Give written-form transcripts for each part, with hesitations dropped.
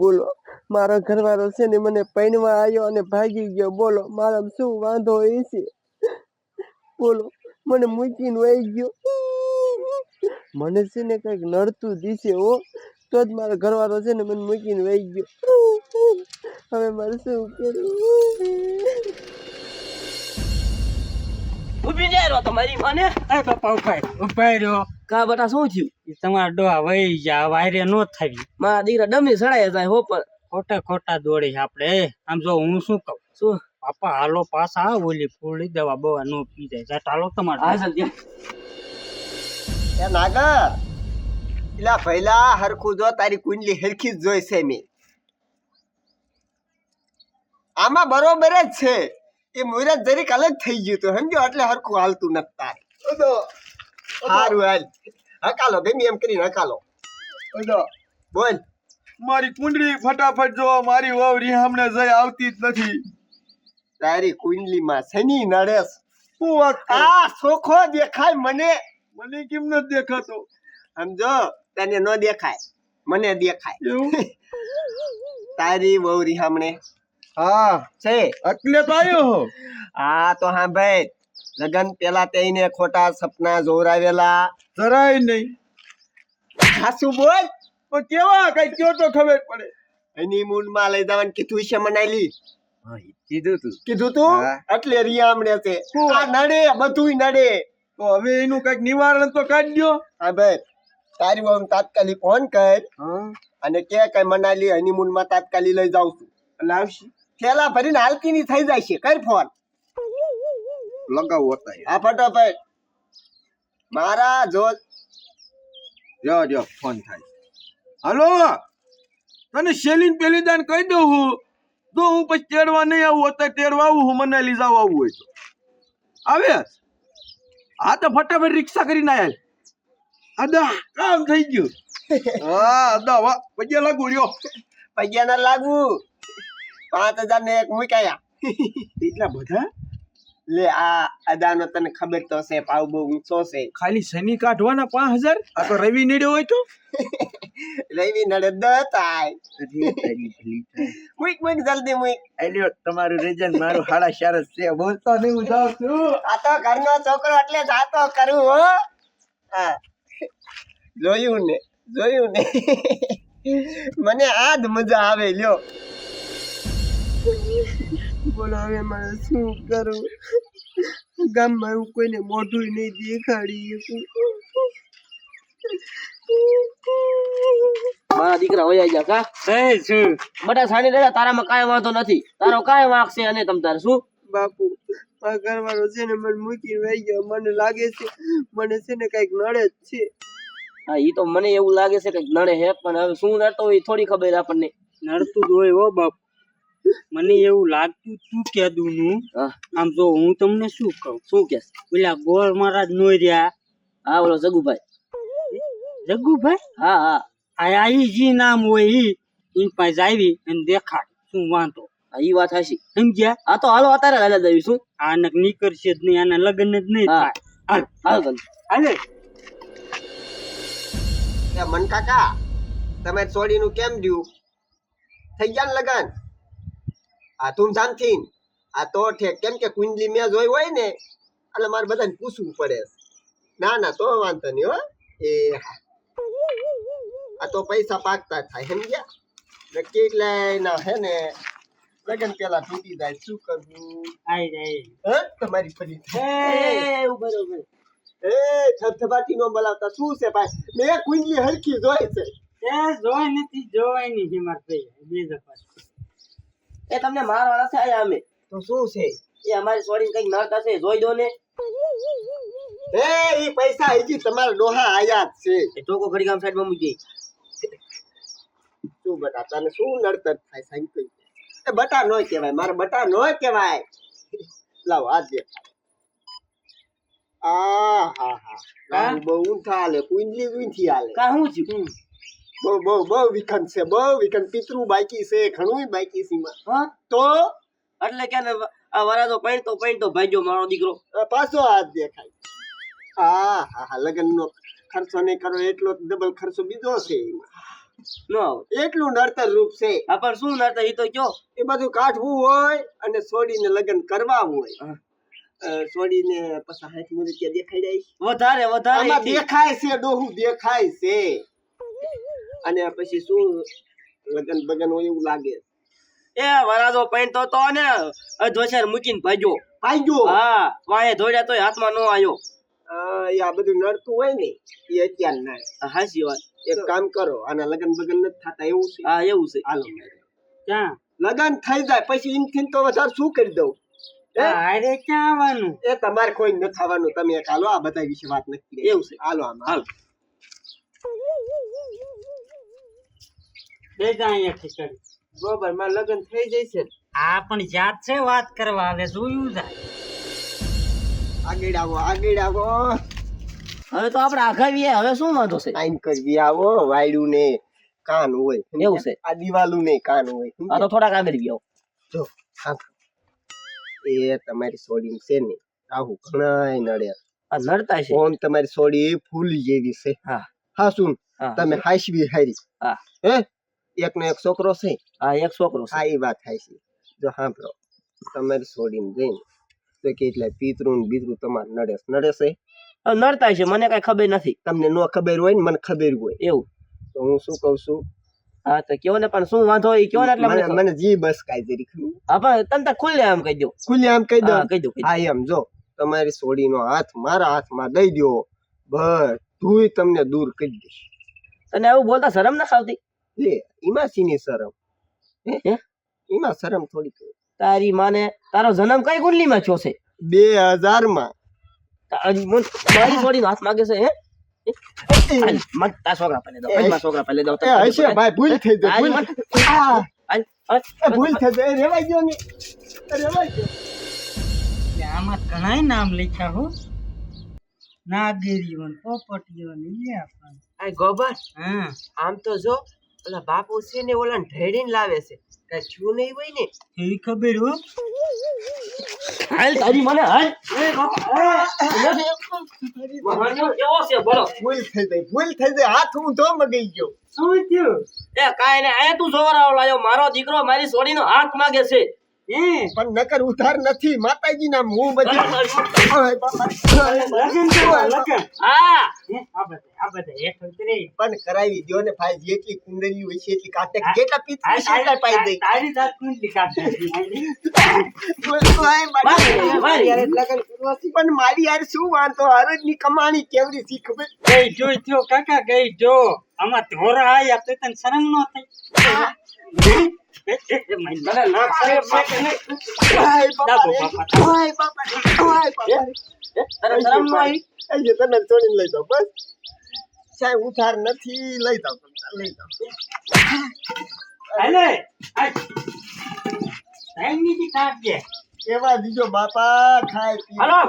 બોલો મારો ઘરવાળો છે ને મને પૈણવા આવ્યો અને ભાગી ગયો બોલો મારા શું વાંધો એ છે બોલો મને મૂકીને વહી ગયો મને છે ને કંઈક નડતું દિશે હો તો જ મારો ઘરવાળો છે ને મને મૂકીને વહી ગયો હવે મારે શું કરવું ઉભી જાય રો તમારી મને એ પપ્પા ઉભાઈ રહ્યો કા બટા શું થયું તમારા ડોહા વહી જા વાયરે નો થાવી મારા દીકરા ડમી સડાય જાય હો પણ ખોટા દોડી આપણે આમ જો હું શું કહું શું પાપા હાલો પાછા ઓલી ફૂલી દવા બવા નો પી જાય જા ચાલો તમારે હા સર એ નાગર એલા પહેલા હરખું જો તારી કુંડલી હરખી જ જોઈ છે મેં આમાં બરોબર જ છે એ મુરત જરીક અલગ થઈ ગયું તો સમજો એટલે હરખું હાલતું નથી તારે સારું હાલ હકાલો ગમે એમ કરીને હકાલો બોલ મારી કુંડળી ફટાફટ જો મારી વહુ રીહામને જઈ આવતી જ નથી તારી કુંડલીમાં શનિ નડેશ શું વાત આ સોખો દેખાય મને મને કેમ નથી દેખાતો સમજો તને ન દેખાય મને દેખાય એવું તારી વહુ રીહામણે હા છે એટલે તો આવ્યો હો હા તો હા ભાઈ લગન પેલા તેને ખોટા સપના જોરાવેલા જરાય નહીં હાસુ બોલ પણ કેવા કઈ કયો તો ખબર પડે હનીમૂન માં લઈ જવાનું કીધું છે મનાલી કીધું કીધું તું હા. એટલે રીયામણે છે આ નડે બધુંય નડે તો હવે એનું કઈક નિવારણ તો કાઢ્યો હા ભાઈ તારી વહુ તાત્કાલિક ફોન કર અને કે કઈ મનાલી હનીમૂન માં તાત્કાલિક લઈ જાઉં છું લાવશી થેલા ભરીને હાલતી ની થઈ જાય છે કર ફોન લગાવો હતા આ ફટાફટ મારા જો ફોન થાય હાલો તને શેલીન પેલી દાન કહી દઉં હું જો હું પછી તેડવા નહીં આવું અત્યારે તેડવા આવું હું મનાલી જાવ આવું હોય તો આવે હા તો ફટાફટ રિક્ષા કરીને આયા અદા કામ થઈ ગયું હા અદા વાહ પૈયા લાગુ રહ્યો પૈયા ના લાગુ 5000 ને એક મૂકાયા એટલા બધા લે આ અદાનો તને ખબર તો છે ભાવ બહુ ઊંચો છે ખાલી શનિ કાઢવાના 5000 આ તો રવિ નીડ્યો હોય તો રવિ નડે દતાય મુઈક જલ્દી મુઈક એલ્યો તમારું રિઝલ્ટ મારું 4.5 છે બોલતો નહીં હું જાઉં છું આ તો ઘરનો છોકરો એટલે જાતો કરું હો હા જોયું ને મને આજ મજા આવે લ્યો બોલો હવે મારે શું કરું ગામમાં એવું કોઈને મોઢું નહીં દેખાડી મારા દીકરા હોય જા કા શું બટા સાની દાદા તારામાં કાંઈ વાંધો નથી તારો કાંઈ વાંક છે અને તમ તારે શું બાપુ મારા ઘરવાળો છે ને મને મૂકીને વહી ગયો મને લાગે છે મને છે ને કઈક નડે જ છે હા ઈ તો મને એવું લાગે છે કે નડે હે પણ હવે શું નડતો હોય થોડી ખબર આપણને નડતું જ હોય હો બાપ મને એવું લાગતું તું કેદું નું હા આમ જો હું તમને શું કહું શું કે પેલા ગોળ મહારાજ નો રહ્યા હા બોલો જગુભાઈ જગ્ગુભાઈ હા હા આ જી નામ હોય ઈ પાસે આવી અને દેખાડ શું વાંધો હા ઈ વાત હાશી સમજ્યા હા તો હાલો અત્યારે હાલે દઈશું શું આને નીકળશે જ નહીં આના લગ્ન જ નહીં હા. થાય હાલ હાલ હાલે એ મન કાકા તમે છોડીનું કેમ દ્યું થઈ ગયા ને લગન આ તું જાનથી આ તો ઠેક કેમ કે કુંડલી મેં જોઈ હોય ને એટલે મારે બધાને પૂછવું પડે ના તો વાંધો નહીં હો એ હા આ તો પૈસા પાકતા થાય સમજ્યા ને કેટલાય ના હે ને લગન પેલા તૂટી જાય શું કરવું આઈ જાય હે તમારી ફરી ઉભર એ થપથપાટી નો બોલાવતા શું છે ભાઈ મેં કુંડલી હરખી જોઈ છે જોવાય નથી મારે બે દફા એ તમને મારવાના છે આયા અમે તો શું છે એ અમારી છોડીને કઈક નડતા છે જોઈ દો ને એ ઈ પૈસા હજી તમારા ડોહા આયા જ છે એ ટોકો ઘડી ગામ સાઈડમાં મૂકી શું બટા તને શું નડતર થાય સાંઈ એ બટા નો કહેવાય મારે બટા નો કહેવાય લાવ આ દે આ હા હા બહુ ઊંઠા હાલે કુંડલી ઊંઠી હાલે કા હું છું બહુ વિખંડ છે બહુ વિખંડ પિતૃ બાકી છે ઘણું બાકી છે માં હા તો એટલે કે ને આ વરાજો પૈણતો ભાગ્યો મારો દીકરો પાછો હાથ દેખાય હા લગન નો ખર્ચો નહીં કરો એટલો ડબલ ખર્ચો બીજો છે એમાં ન આવે. એટલું નડતર રૂપ છે. આ પણ શું નડતર ઈ તો કયો. એ બધું કાઢવું હોય અને છોડીને લગ્ન કરવા હોય. છોડીને પછી હાથ મુરતિયા દેખાઈ જાય. વધારે વધારે આમાં ઈથી. દેખાય છે ડોહું દેખાય છે. અને પછી શું લગ્ન બગન હોય એવું લાગે. એ વરાજો પૈણ તો ને ધોસેર મૂકીને ભાગ્યો. ભાગ્યો. હા વાહે દોડ્યા તોય હાથમાં નો આવ્યો. આ બધું નડતું હોય ને એ અત્યાર ના. હાચી વાત. એક કામ કરો આના લગ્ન બગન નથી થતા એવું છે. હા એવું છે. હાલો ક્યાં લગ્ન થઈ જાય પછી ઇનથી તો વધારે શું કરી દઉં. અરે ક્યાં આવવાનું એ તમારે કોઈ ન થવાનું. તમે એક હાલો આ બધા વિશે વાત નથી કરી. એવું છે. હાલો આમાં હાલ. બે જા અહીંયા ખીચડી બરોબર મારે લગ્ન થઈ જશે. આ પણ જાત છે વાત કરવા હવે જોયું જાય આગળ આવો આગળ આવો. હવે તો આપણે આઘાવીએ. હવે શું વાંધો છે. ટાઈમ કરવી આવો. વાયડું ને કાન હોય એવું છે. આ દિવાલું ને કાન હોય. આ તો થોડાક આગળ ગયો. જો હા એ તમારી સોડી છે ને આવું ઘણા નડે. આ નડતા છે. ઓમ તમારી સોડી ફૂલ જેવી છે. હા હા શું હા. તમે હાસવી હારી. હા. હે એકનો એક છોકરો છે. હા એક છોકરો છે. હા એ વાત થાય છે. જો સાંભળો તમારી સોડીને જઈને તો કેટલાય પિતરું ને બીતરું તમારે નડે છે. હવે નડતા છે મને કઈ ખબર નથી. તમને નો ખબર હોય ને મને ખબર હોય એવું તો હું શું કઉ છું. હા તો કયો ને પણ શું વાંધો એ કયો ને એટલે મને ખબર. મને જી બસ કાઈ જરી હા પણ તને તો ખુલ્લે આમ કહી દો. ખુલ્લે આમ કહી દો. હા કહી દો. હા એમ જો તમારી સોડીનો હાથ મારા હાથમાં દઈ દો બધુંય તમને દૂર કરી દઈશ. તને એવું બોલતા શરમ ના આવતી. લે એમાં શીની શરમ. હે એમાં શરમ થોડી. તારી માને તારો જન્મ કઈ કુંડલીમાં થયો છે. 2000 મારી છોડીનો હાથ માગે છે. હે મત તારા છોકરા પહેલે દો. મારા છોકરા પહેલે દો. હશે ભાઈ ભૂલ થઈ જાય. ભૂલ થઈ જાય. રેવાઈ ગયો ને રેવાઈ ગયો. એટલે આમાં ઘણાય નામ લખ્યા હો નાગેરીઓ ને પોપટીઓ ને એ આપણ આ ગોબર હા આમ તો જો ઓલા બાપુ છે ને ઓલા ઢેડીને લાવે છે કઈ છું નહીં હોય ને. એવી ખબર હો હાલ તારી મને હાલ. કેવો છે બોલો. ભૂલ થઈ જાય. ભૂલ થઈ જાય. હાથ હું ધો મગી ગયો. શું થયું એ કાઈ ને આયા તું જોવરાવ લાયો. મારો દીકરો મારી છોડીનો હાથ માગે છે. હે પણ નકર ઉધાર નથી માતાજી ના હું બધી લગન કરવા લગન હા હે આ બધા એક ઉતરે પણ કરાવી દો ને ભાઈ. જેટલી કુંડલી હોય છે એટલી કાટે જેટલા પીતરી છે એટલા પાઈ દે. તારી જાત કુંડલી કાઢે પણ મારી યાર શું વાંધો. હરજ ની કમાણી કેવડી શી ખબર. ગઈ જો થયો કાકા ગઈ જો આમાં ધોરા આયા તો તને શરમ નો થઈ મને ના શરમ છે કે નહીં. ડાબો બાપા ઓય બાપા ઓય બાપા. તને શરમ ન આવી. એ તને છોડીને લઈ જાઓ બસ. સાહેબ ઉધાર નથી લઈ જાઓ લઈ જાઓ. હાલે આ ટાઈમ ની કાઢજે કેવા દીજો બાપા ખાય પી. હાલો.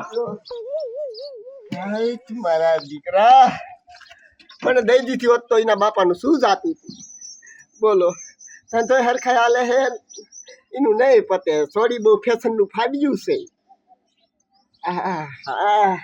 હાય તું મારા દીકરા. મને દઈ દીધી હોત તો એના બાપાનું શું જાતું હતું. બોલો ધંધો હરખાઈ હાલે હે એનું નહીં પતે. સોડી બહુ ફેશન નું ફાડ્યું છે. આહ